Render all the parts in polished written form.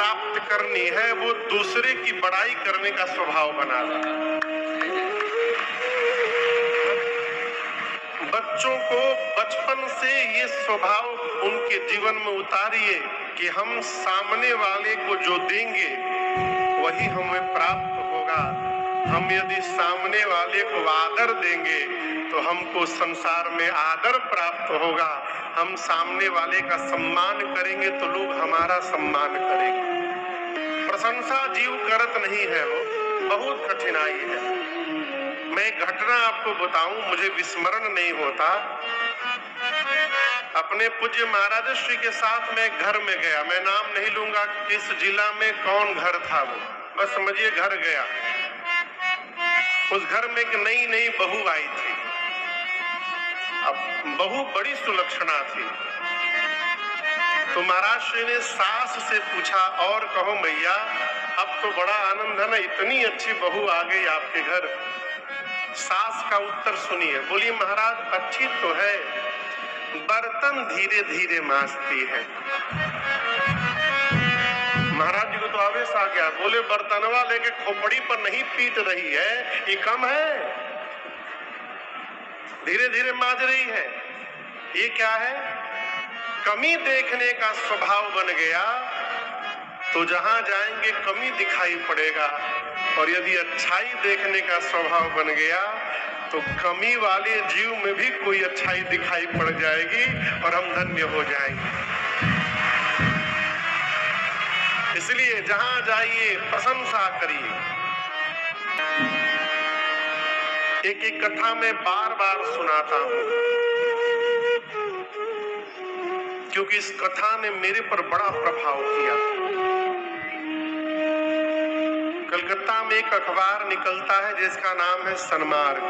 प्राप्त करनी है वो दूसरे की बड़ाई करने का स्वभाव बना लें। बच्चों को बचपन से ये स्वभाव उनके जीवन में उतारिए कि हम सामने वाले को जो देंगे वही हमें प्राप्त होगा। हम यदि सामने वाले को आदर देंगे तो हमको संसार में आदर प्राप्त होगा। हम सामने वाले का सम्मान करेंगे तो लोग हमारा सम्मान करेंगे। प्रशंसा जीव करत नहीं है, वो बहुत कठिनाई है। मैं एक घटना आपको बताऊं, मुझे विस्मरण नहीं होता। अपने पूज्य महाराज श्री के साथ मैं घर में गया, मैं नाम नहीं लूंगा किस जिला में कौन घर था वो, बस समझिए घर गया। उस घर में एक नई नई बहू आई थी। अब बहू बड़ी सुलक्षणा थी। तो महाराज श्री ने सास से पूछा, और कहो मैया, अब तो बड़ा आनंद है ना, इतनी अच्छी बहू आ गई आपके घर। सास का उत्तर सुनिए, बोली महाराज अच्छी तो है, बर्तन धीरे धीरे मांजती है। महाराज जी को तो आवेश आ गया, बोले बर्तनवा लेके खोपड़ी पर नहीं पीट रही है, ये कम है, धीरे धीरे मांज रही है, ये क्या है? कमी देखने का स्वभाव बन गया तो जहां जाएंगे कमी दिखाई पड़ेगा, और यदि अच्छाई देखने का स्वभाव बन गया तो कमी वाले जीव में भी कोई अच्छाई दिखाई पड़ जाएगी और हम धन्य हो जाएंगे। इसलिए जहां जाइए प्रशंसा करिए। एक एक कथा में बार बार सुनाता हूं क्योंकि इस कथा ने मेरे पर बड़ा प्रभाव किया। कलकत्ता में एक अखबार निकलता है जिसका नाम है सन्मार्ग,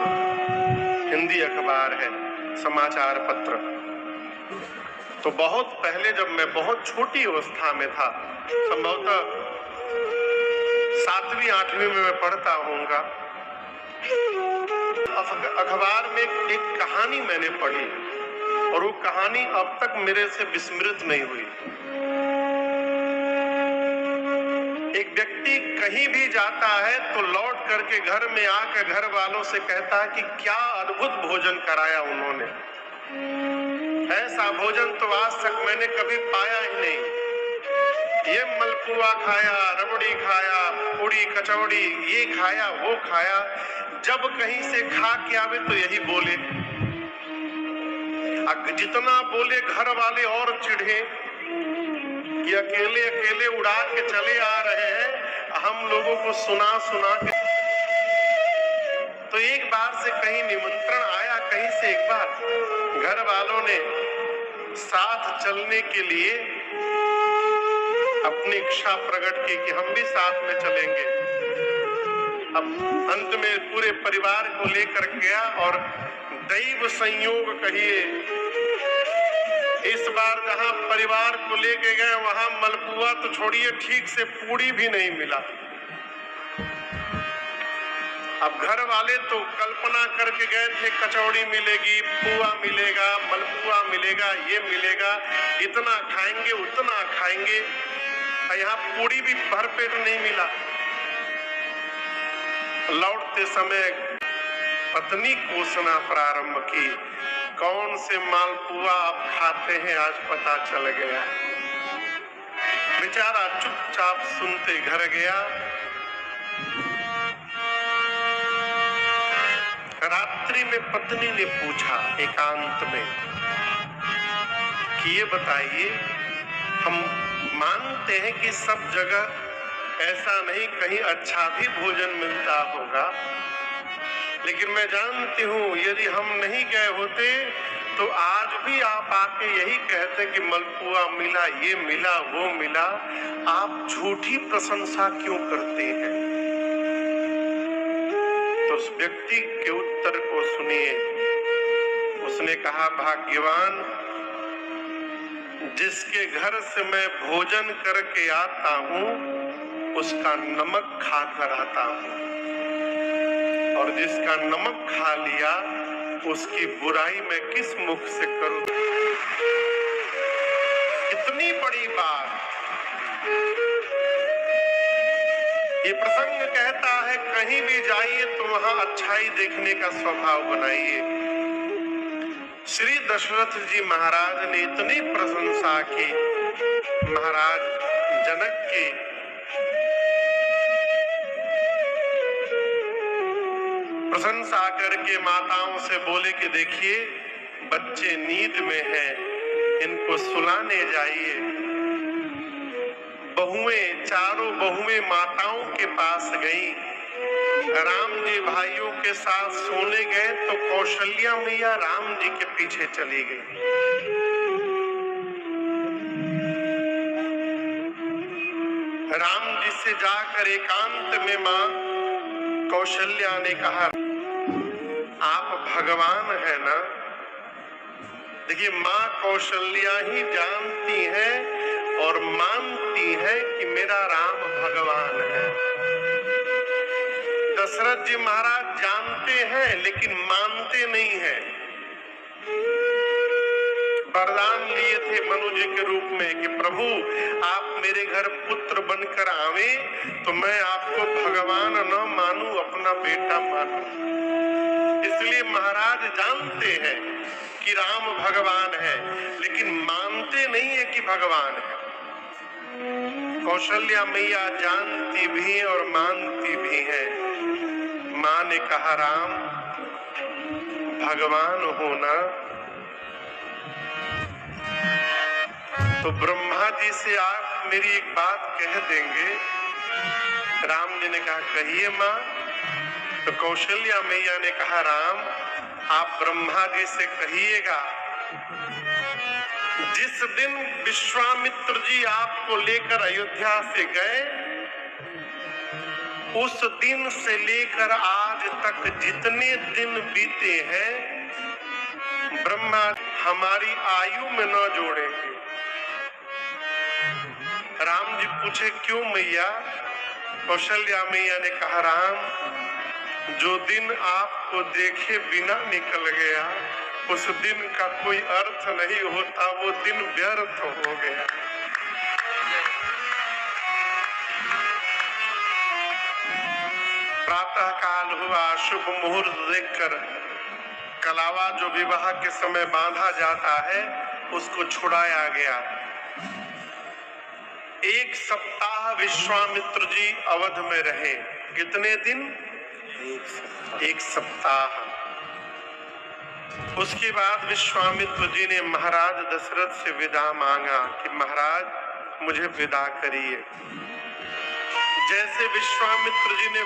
हिंदी अखबार है, समाचार पत्र। तो बहुत पहले जब मैं बहुत छोटी अवस्था में था, संभवतः 7वीं 8वीं में मैं पढ़ता होऊंगा, अखबार में एक कहानी मैंने पढ़ी और वो कहानी अब तक मेरे से विस्मृत नहीं हुई। एक व्यक्ति कहीं भी जाता है तो लौट करके घर में आकर घर वालों से कहता है कि क्या अद्भुत भोजन कराया उन्होंने, ऐसा भोजन तो आज तक मैंने कभी पाया ही नहीं। ये मलपुआ खाया, रबड़ी खाया, पूड़ी कचौड़ी ये खाया वो खाया। जब कहीं से खा के आवे तो यही बोले, जितना बोले घर वाले और चिढ़े कि अकेले अकेले उड़ा के चले आ रहे हैं, हम लोगों को सुना सुना के। तो एक बार से कहीं निमंत्रण आया, कहीं से एक बार घर वालों ने साथ चलने के लिए अपनी इच्छा प्रकट की कि हम भी साथ में चलेंगे। अब अंत में पूरे परिवार को लेकर गया और दैव संयोग कहिए, इस बार जहां परिवार को लेके गए वहां मलपुआ तो छोड़िए, ठीक से पूड़ी भी नहीं मिला। अब घर वाले तो कल्पना करके गए थे कचौड़ी मिलेगी, पुआ मिलेगा, मलपुआ मिलेगा, ये मिलेगा, इतना खाएंगे उतना खाएंगे, यहाँ पूड़ी भी भरपेट नहीं मिला। लौटते समय पत्नी कोसना प्रारंभ की, कौन से मालपुआ आप खाते हैं आज पता चल गया। बेचारा चुपचाप सुनते घर गया। रात्रि में पत्नी ने पूछा एकांत में कि ये बताइए, हम मानते हैं कि सब जगह ऐसा नहीं, कहीं अच्छा भी भोजन मिलता होगा, लेकिन मैं जानती हूँ यदि हम नहीं गए होते तो आज भी आप आके यही कहते कि मलपुआ मिला, ये मिला, वो मिला। आप झूठी प्रशंसा क्यों करते हैं? तो उस व्यक्ति के उत्तर को सुनिए। उसने कहा, भाग्यवान जिसके घर से मैं भोजन करके आता हूँ उसका नमक खाकर आता हूँ, और जिसका नमक खा लिया उसकी बुराई मैं किस मुख से करूं। इतनी बड़ी बात ये प्रसंग कहता है कहीं भी जाइए तो वहां अच्छाई देखने का स्वभाव बनाइए। श्री दशरथ जी महाराज ने इतनी प्रशंसा की महाराज जनक की, प्रशंसा करके माताओं से बोले कि देखिए बच्चे नींद में हैं, इनको सुलाने जाइए। बहुएं, चारों बहुएं माताओं के पास गई। राम जी भाइयों के साथ सोने गए तो कौशल्या मैया राम जी के पीछे चली गई। राम जी से जाकर एकांत में मां कौशल्या ने कहा, आप भगवान है ना? देखिए मां कौशल्या ही जानती है और मानती है कि मेरा राम भगवान है। दशरथ जी महाराज जानते हैं लेकिन मानते नहीं हैं। वरदान लिए थे मनु जी के रूप में कि प्रभु आप मेरे घर पुत्र बनकर आवे तो मैं आपको भगवान न मानूं, अपना बेटा मानूं। इसलिए महाराज जानते हैं कि राम भगवान है लेकिन मानते नहीं है कि भगवान है। कौशल्या मैया जानती भी और मानती भी है। मां ने कहा राम भगवान हो ना तो ब्रह्मा जी से आप मेरी एक बात कह देंगे? राम जी ने कहा कहिए मां। तो कौशल्या मैया ने कहा राम आप ब्रह्मा जी से कहिएगा जिस दिन विश्वामित्र जी आपको लेकर अयोध्या से गए उस दिन से लेकर आज तक जितने दिन बीते हैं ब्रह्मा हमारी आयु में न जोड़ेंगे। राम जी पूछे क्यों मैया? कौशल्या मैया ने कहा राम जो दिन आपको देखे बिना निकल गया उस दिन का कोई अर्थ नहीं होता, वो दिन व्यर्थ हो गया। प्रातः काल हुआ, शुभ मुहूर्त देखकर कलावा जो विवाह के समय बांधा जाता है उसको छुड़ाया गया। एक सप्ताह विश्वामित्र जी अवध में रहे। कितने दिन? एक सप्ताह। उसके बाद विश्वामित्र जी ने महाराज दशरथ से विदा मांगा कि महाराज मुझे विदा करिए। जैसे विश्वामित्र जी ने